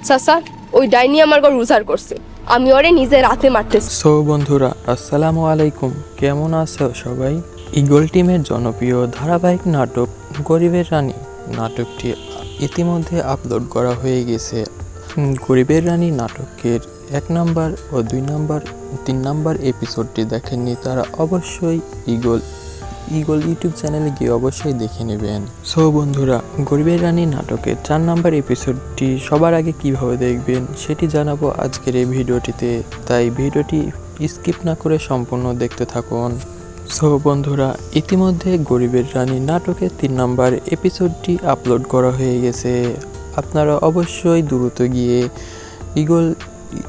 চাচা ওই ডাইনি আমার ঘর উজাড় করছে, আমি ওরে নিজে রাতে মারতেছি। সো বন্ধুরা আসসালামু আলাইকুম, কেমন আছো সবাই? ঈগল টিমের জনপ্রিয় ধারাবাহিক নাটক গরিবের রানী নাটকটি ইতিমধ্যে আপলোড করা হয়ে গেছে। গরিবের রানী নাটকের 1 নাম্বার ও 2 নাম্বার 3 নাম্বার এপিসোডটি দেখেননি তারা অবশ্যই ঈগল ইউটিউব চ্যানেলে গিয়ে অবশ্যই দেখে নেবেন। সো বন্ধুরা, গরিবের রানী নাটকের 4 নাম্বার এপিসোডটি সবার আগে কিভাবে দেখবেন সেটি জানাবো আজকের এই ভিডিওটিতে, তাই ভিডিওটি স্কিপ না করে সম্পূর্ণ দেখতে থাকুন। সো বন্ধুরা, ইতিমধ্যে গরিবের রানী নাটকের 3 নাম্বার এপিসোডটি আপলোড করা হয়ে গেছে। আপনারা অবশ্যই দ্রুত গিয়ে ঈগল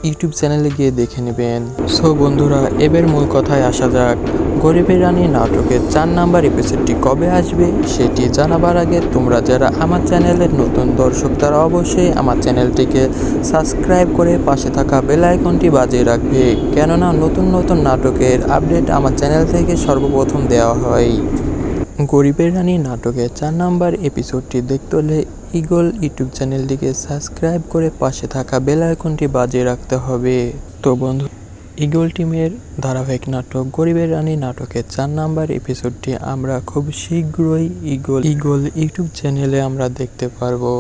ইউটিউব চ্যানেলে গিয়ে দেখে নেবেন। সো বন্ধুরা, এবার মূল কথায় আসা যাক। গরিবের রানী নাটকের 4 নাম্বার এপিসোডটি কবে আসবে সেটি জানাবার আগে তোমরা যারা আমার চ্যানেলের নতুন দর্শক তারা অবশ্যই আমার চ্যানেলটিকে সাবস্ক্রাইব করে পাশে থাকা বেল আইকনটি বাজিয়ে রাখবে, কেননা নতুন নতুন নাটকের আপডেট আমার চ্যানেল থেকে সর্বপ্রথম দেওয়া হয়। গরিবের রানী নাটকের 4 নাম্বার এপিসোডটি দেখতে হলে ঈগল ইউটিউব চ্যানেলটিকে সাবস্ক্রাইব করে পাশে থাকা বেল আইকনটি বাজিয়ে রাখতে হবে। তো বন্ধু, ঈগল টিমের ধারাবাহিক নাটক গরিবের রানী নাটকের 4 নাম্বার এপিসোডটি আমরা খুব শীঘ্রই ঈগল ইউটিউব চ্যানেলে আমরা দেখতে পারবো।